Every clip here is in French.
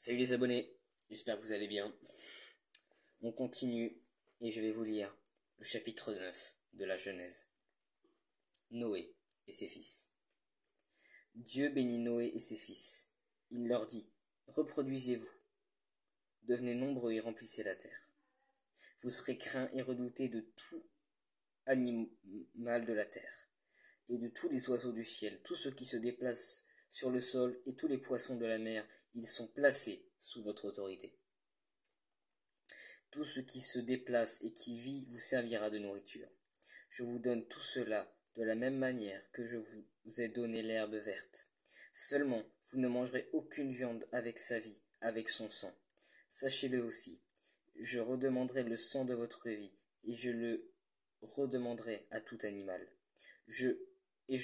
Salut les abonnés, j'espère que vous allez bien. On continue et je vais vous lire le chapitre 9 de la Genèse. Noé et ses fils. Dieu bénit Noé et ses fils. Il leur dit, reproduisez-vous, devenez nombreux et remplissez la terre. Vous serez craints et redoutés de tout animal de la terre, et de tous les oiseaux du ciel, tous ceux qui se déplacent sur le sol et tous les poissons de la mer, ils sont placés sous votre autorité. Tout ce qui se déplace et qui vit vous servira de nourriture. Je vous donne tout cela de la même manière que je vous ai donné l'herbe verte. Seulement, vous ne mangerez aucune viande avec sa vie, avec son sang. Sachez-le aussi, je redemanderai le sang de votre vie, et je le redemanderai à tout animal. Je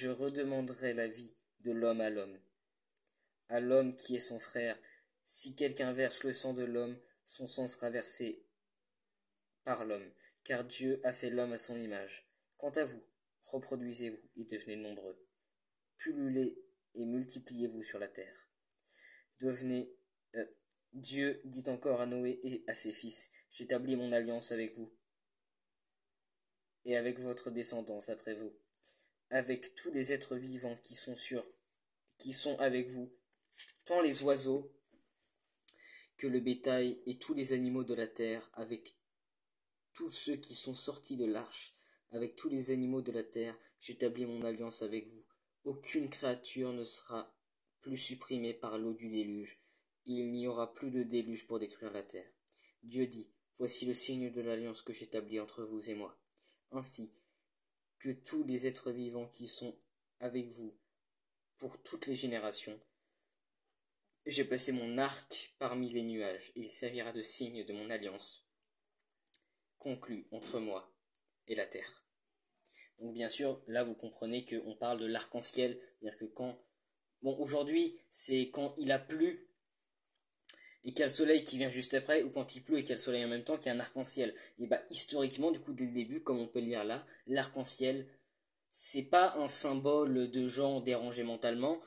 redemanderai la vie de l'homme à l'homme qui est son frère. Si quelqu'un verse le sang de l'homme, son sang sera versé par l'homme, car Dieu a fait l'homme à son image. Quant à vous, reproduisez-vous et devenez nombreux. Pullulez et multipliez-vous sur la terre. Dieu dit encore à Noé et à ses fils, j'établis mon alliance avec vous et avec votre descendance après vous, avec tous les êtres vivants qui sont avec vous, tant les oiseaux que le bétail et tous les animaux de la terre, avec tous ceux qui sont sortis de l'arche, avec tous les animaux de la terre, j'établis mon alliance avec vous. Aucune créature ne sera plus supprimée par l'eau du déluge. Il n'y aura plus de déluge pour détruire la terre. Dieu dit, voici le signe de l'alliance que j'établis entre vous et moi. Ainsi que tous les êtres vivants qui sont avec vous pour toutes les générations, j'ai placé mon arc parmi les nuages, et il servira de signe de mon alliance conclue entre moi et la terre. Donc bien sûr, là vous comprenez qu'on parle de l'arc-en-ciel, c'est-à-dire que aujourd'hui c'est quand il a plu et qu'il y a le soleil qui vient juste après, ou quand il pleut et qu'il y a le soleil en même temps, qu'il y a un arc-en-ciel. Et historiquement, du coup, dès le début, comme on peut le lire là, l'arc-en-ciel, c'est pas un symbole de gens dérangés mentalement.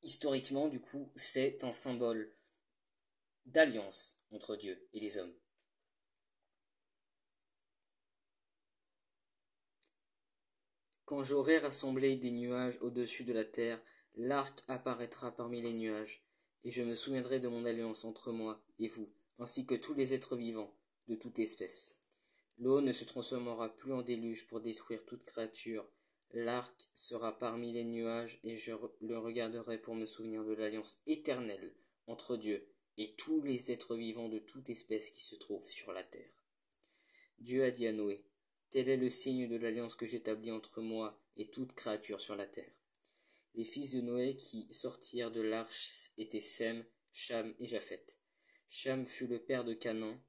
Historiquement, du coup, c'est un symbole d'alliance entre Dieu et les hommes. Quand j'aurai rassemblé des nuages au-dessus de la terre, l'arc apparaîtra parmi les nuages, et je me souviendrai de mon alliance entre moi et vous, ainsi que tous les êtres vivants, de toute espèce. L'eau ne se transformera plus en déluge pour détruire toute créature. L'arc sera parmi les nuages, et je le regarderai pour me souvenir de l'alliance éternelle entre Dieu et tous les êtres vivants de toute espèce qui se trouvent sur la terre. Dieu a dit à Noé, tel est le signe de l'alliance que j'établis entre moi et toute créature sur la terre. Les fils de Noé qui sortirent de l'arche étaient Sem, Cham et Japheth. Cham fut le père de Canaan.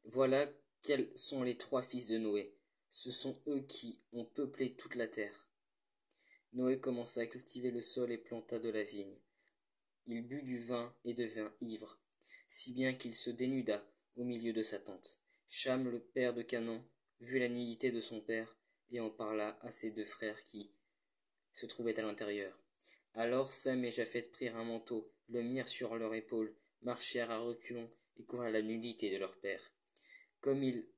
Voilà quels sont les trois fils de Noé. Ce sont eux qui ont peuplé toute la terre. Noé commença à cultiver le sol et planta de la vigne. Il but du vin et devint ivre, si bien qu'il se dénuda au milieu de sa tente. Cham, le père de Canaan, vit la nudité de son père, et en parla à ses deux frères qui se trouvaient à l'intérieur. Alors Sem et Japheth prirent un manteau, le mirent sur leur épaule, marchèrent à reculons et couvrirent la nudité de leur père. Comme ils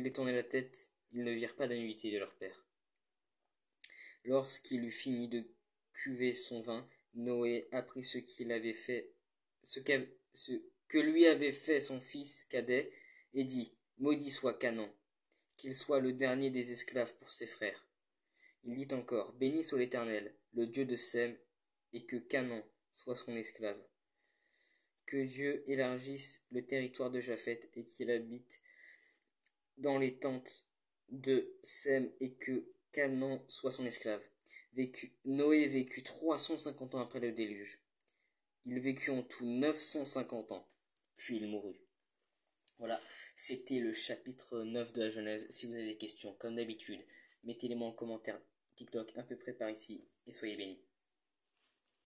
détournaient la tête, ils ne virent pas la nudité de leur père. Lorsqu'il eut fini de cuver son vin, Noé apprit ce que lui avait fait son fils cadet, et dit, maudit soit Canaan, qu'il soit le dernier des esclaves pour ses frères. Il dit encore, béni soit l'Éternel, le Dieu de Sem, et que Canaan soit son esclave. Que Dieu élargisse le territoire de Japheth, et qu'il habite dans les tentes de Sem, et que Canaan soit son esclave. Noé vécut 350 ans après le déluge. Il vécut en tout 950 ans, puis il mourut. Voilà, c'était le chapitre 9 de la Genèse. Si vous avez des questions, comme d'habitude, mettez-les moi en commentaire TikTok à peu près par ici, et soyez bénis.